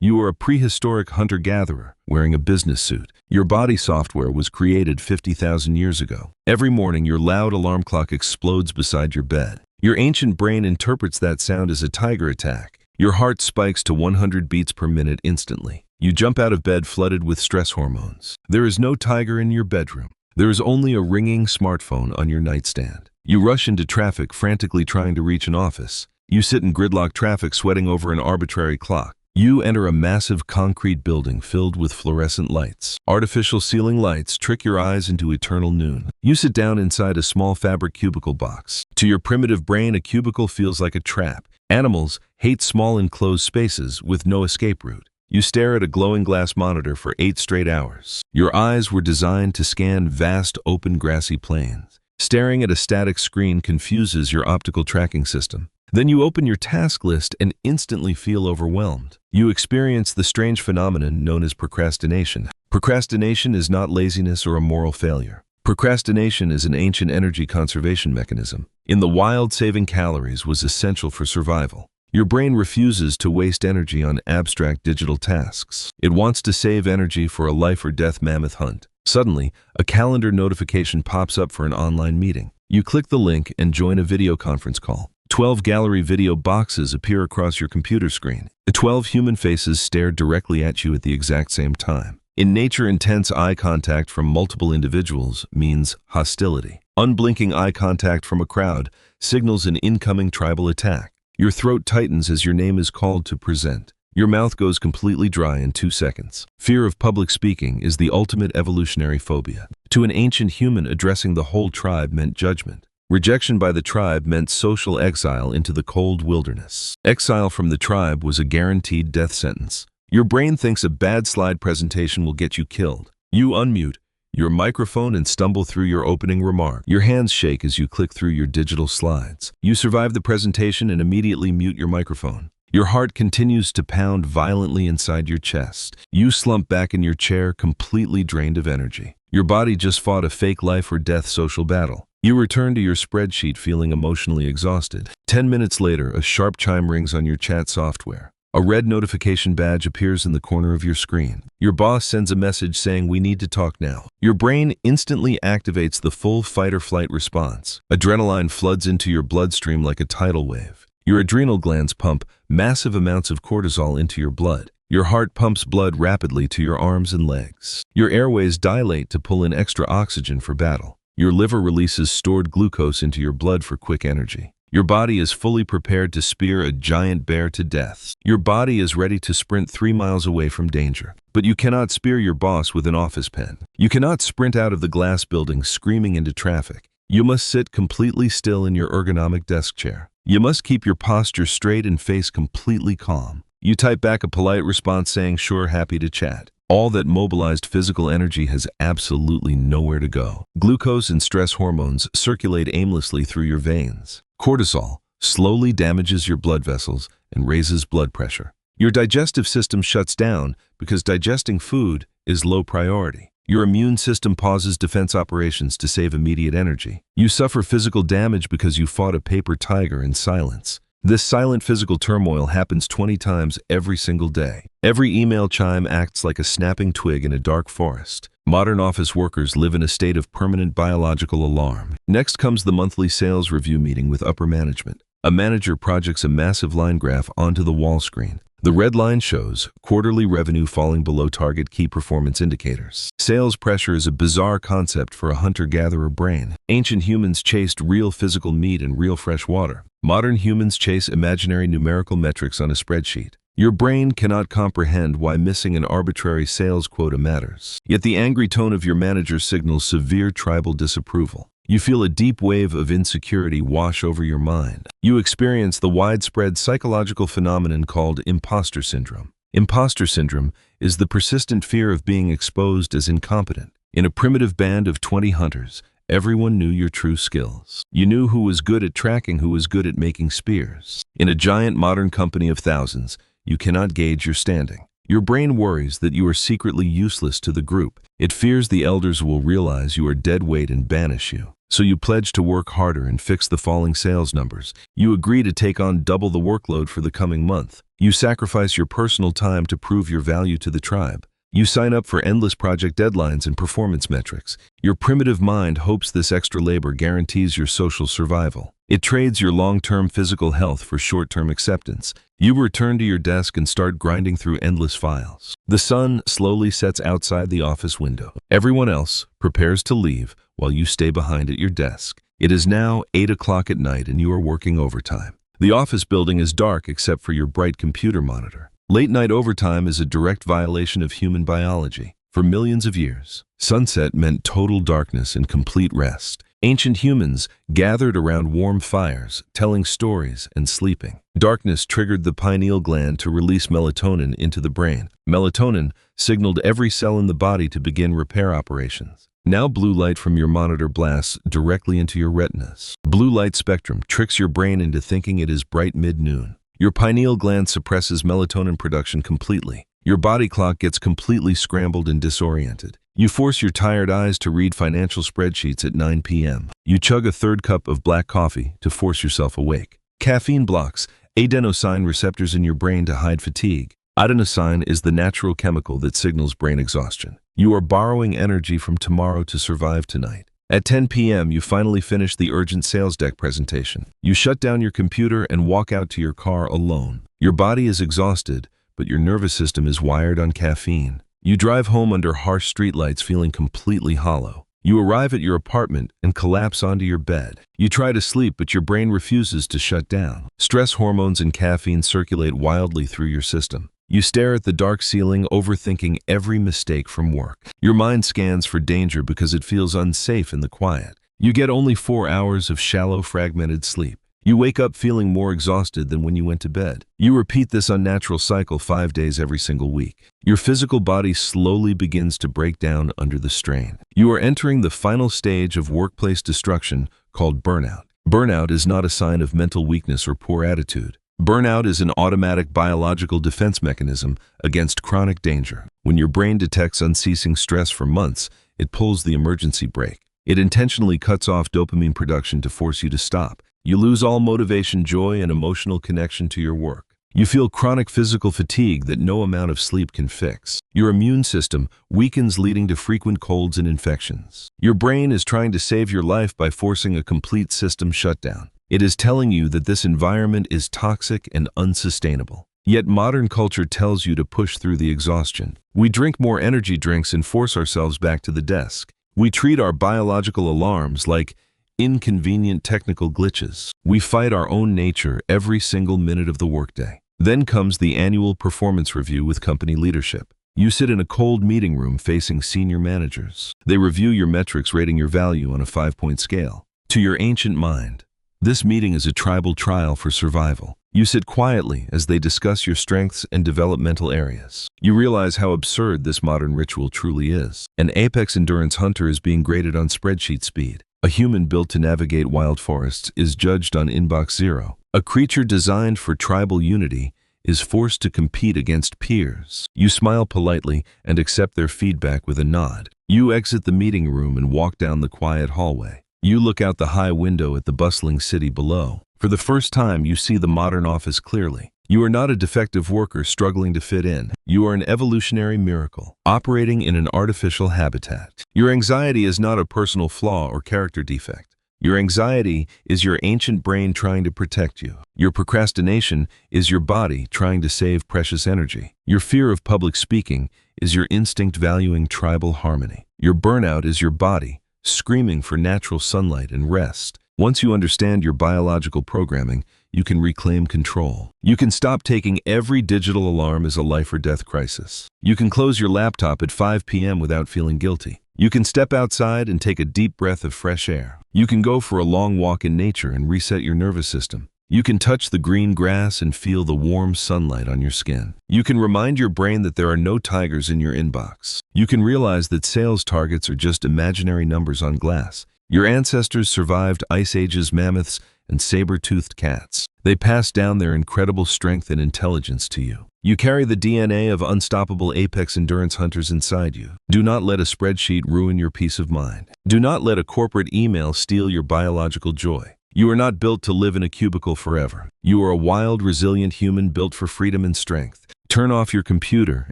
You are a prehistoric hunter-gatherer wearing a business suit. Your body software was created 50,000 years ago. Every morning, your loud alarm clock explodes beside your bed. Your ancient brain interprets that sound as a tiger attack. Your heart spikes to 100 beats per minute instantly. You jump out of bed flooded with stress hormones. There is no tiger in your bedroom. There is only a ringing smartphone on your nightstand. You rush into traffic, frantically trying to reach an office. You sit in gridlock traffic, sweating over an arbitrary clock. You enter a massive concrete building filled with fluorescent lights. Artificial ceiling lights trick your eyes into eternal noon. You sit down inside a small fabric cubicle box. To your primitive brain, a cubicle feels like a trap. Animals hate small enclosed spaces with no escape route. You stare at a glowing glass monitor for 8 straight hours. Your eyes were designed to scan vast, open, grassy plains. Staring at a static screen confuses your optical tracking system. Then you open your task list and instantly feel overwhelmed. You experience the strange phenomenon known as procrastination. Procrastination is not laziness or a moral failure. Procrastination is an ancient energy conservation mechanism. In the wild, saving calories was essential for survival. Your brain refuses to waste energy on abstract digital tasks. It wants to save energy for a life or death mammoth hunt. Suddenly, a calendar notification pops up for an online meeting. You click the link and join a video conference call. 12 gallery video boxes appear across your computer screen. The 12 human faces stare directly at you at the exact same time. In nature, intense eye contact from multiple individuals means hostility. Unblinking eye contact from a crowd signals an incoming tribal attack. Your throat tightens as your name is called to present. Your mouth goes completely dry in 2 seconds. Fear of public speaking is the ultimate evolutionary phobia. To an ancient human, addressing the whole tribe meant judgment. Rejection by the tribe meant social exile into the cold wilderness. Exile from the tribe was a guaranteed death sentence. Your brain thinks a bad slide presentation will get you killed. You unmute your microphone and stumble through your opening remark. Your hands shake as you click through your digital slides. You survive the presentation and immediately mute your microphone. Your heart continues to pound violently inside your chest. You slump back in your chair, completely drained of energy. Your body just fought a fake life or death social battle. You return to your spreadsheet feeling emotionally exhausted. 10 minutes later, a sharp chime rings on your chat software. A red notification badge appears in the corner of your screen. Your boss sends a message saying, "We need to talk now." Your brain instantly activates the full fight-or-flight response. Adrenaline floods into your bloodstream like a tidal wave. Your adrenal glands pump massive amounts of cortisol into your blood. Your heart pumps blood rapidly to your arms and legs. Your airways dilate to pull in extra oxygen for battle. Your liver releases stored glucose into your blood for quick energy. Your body is fully prepared to spear a giant bear to death. Your body is ready to sprint 3 miles away from danger. But you cannot spear your boss with an office pen. You cannot sprint out of the glass building screaming into traffic. You must sit completely still in your ergonomic desk chair. You must keep your posture straight and face completely calm. You type back a polite response saying, "Sure, happy to chat." All that mobilized physical energy has absolutely nowhere to go. Glucose and stress hormones circulate aimlessly through your veins. Cortisol slowly damages your blood vessels and raises blood pressure. Your digestive system shuts down because digesting food is low priority. Your immune system pauses defense operations to save immediate energy. You suffer physical damage because you fought a paper tiger in silence. This silent physical turmoil happens 20 times every single day. Every email chime acts like a snapping twig in a dark forest. Modern office workers live in a state of permanent biological alarm. Next comes the monthly sales review meeting with upper management. A manager projects a massive line graph onto the wall screen. The red line shows quarterly revenue falling below target key performance indicators. Sales pressure is a bizarre concept for a hunter-gatherer brain. Ancient humans chased real physical meat and real fresh water. Modern humans chase imaginary numerical metrics on a spreadsheet. Your brain cannot comprehend why missing an arbitrary sales quota matters. Yet the angry tone of your manager signals severe tribal disapproval. You feel a deep wave of insecurity wash over your mind. You experience the widespread psychological phenomenon called imposter syndrome. Imposter syndrome is the persistent fear of being exposed as incompetent. In a primitive band of 20 hunters, everyone knew your true skills. You knew who was good at tracking, who was good at making spears. In a giant modern company of thousands, you cannot gauge your standing. Your brain worries that you are secretly useless to the group. It fears the elders will realize you are dead weight and banish you. So you pledge to work harder and fix the falling sales numbers. You agree to take on double the workload for the coming month. You sacrifice your personal time to prove your value to the tribe. You sign up for endless project deadlines and performance metrics. Your primitive mind hopes this extra labor guarantees your social survival. It trades your long-term physical health for short-term acceptance. You return to your desk and start grinding through endless files. The sun slowly sets outside the office window. Everyone else prepares to leave while you stay behind at your desk. It is now 8 o'clock at night and you are working overtime. The office building is dark except for your bright computer monitor. Late-night overtime is a direct violation of human biology. For millions of years, sunset meant total darkness and complete rest. Ancient humans gathered around warm fires, telling stories and sleeping. Darkness triggered the pineal gland to release melatonin into the brain. Melatonin signaled every cell in the body to begin repair operations. Now blue light from your monitor blasts directly into your retinas. Blue light spectrum tricks your brain into thinking it is bright mid-noon. Your pineal gland suppresses melatonin production completely. Your body clock gets completely scrambled and disoriented. You force your tired eyes to read financial spreadsheets at 9 p.m. You chug a third cup of black coffee to force yourself awake. Caffeine blocks adenosine receptors in your brain to hide fatigue. Adenosine is the natural chemical that signals brain exhaustion. You are borrowing energy from tomorrow to survive tonight. At 10 p.m., you finally finish the urgent sales deck presentation. You shut down your computer and walk out to your car alone. Your body is exhausted, but your nervous system is wired on caffeine. You drive home under harsh streetlights feeling completely hollow. You arrive at your apartment and collapse onto your bed. You try to sleep, but your brain refuses to shut down. Stress hormones and caffeine circulate wildly through your system. You stare at the dark ceiling, overthinking every mistake from work. Your mind scans for danger because it feels unsafe in the quiet. You get only 4 hours of shallow, fragmented sleep. You wake up feeling more exhausted than when you went to bed. You repeat this unnatural cycle 5 days every single week. Your physical body slowly begins to break down under the strain. You are entering the final stage of workplace destruction called burnout. Burnout is not a sign of mental weakness or poor attitude. Burnout is an automatic biological defense mechanism against chronic danger. When your brain detects unceasing stress for months, it pulls the emergency brake. It intentionally cuts off dopamine production to force you to stop. You lose all motivation, joy, and emotional connection to your work. You feel chronic physical fatigue that no amount of sleep can fix. Your immune system weakens, leading to frequent colds and infections. Your brain is trying to save your life by forcing a complete system shutdown. It is telling you that this environment is toxic and unsustainable. Yet modern culture tells you to push through the exhaustion. We drink more energy drinks and force ourselves back to the desk. We treat our biological alarms like inconvenient technical glitches. We fight our own nature every single minute of the workday. Then comes the annual performance review with company leadership. You sit in a cold meeting room facing senior managers. They review your metrics, rating your value on a 5-point scale. To your ancient mind, this meeting is a tribal trial for survival. You sit quietly as they discuss your strengths and developmental areas. You realize how absurd this modern ritual truly is. An apex endurance hunter is being graded on spreadsheet speed. A human built to navigate wild forests is judged on inbox zero. A creature designed for tribal unity is forced to compete against peers. You smile politely and accept their feedback with a nod. You exit the meeting room and walk down the quiet hallway. You look out the high window at the bustling city below. For the first time, you see the modern office clearly. You are not a defective worker struggling to fit in. You are an evolutionary miracle, operating in an artificial habitat. Your anxiety is not a personal flaw or character defect. Your anxiety is your ancient brain trying to protect you. Your procrastination is your body trying to save precious energy. Your fear of public speaking is your instinct valuing tribal harmony. Your burnout is your body screaming for natural sunlight and rest. Once you understand your biological programming, you can reclaim control. You can stop taking every digital alarm as a life or death crisis. You can close your laptop at 5 p.m. without feeling guilty. You can step outside and take a deep breath of fresh air. You can go for a long walk in nature and reset your nervous system. You can touch the green grass and feel the warm sunlight on your skin. You can remind your brain that there are no tigers in your inbox. You can realize that sales targets are just imaginary numbers on glass. Your ancestors survived Ice Age's mammoths and saber-toothed cats. They passed down their incredible strength and intelligence to you. You carry the DNA of unstoppable apex endurance hunters inside you. Do not let a spreadsheet ruin your peace of mind. Do not let a corporate email steal your biological joy. You are not built to live in a cubicle forever. You are a wild, resilient human built for freedom and strength. Turn off your computer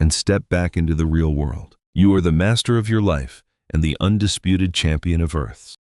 and step back into the real world. You are the master of your life and the undisputed champion of Earth.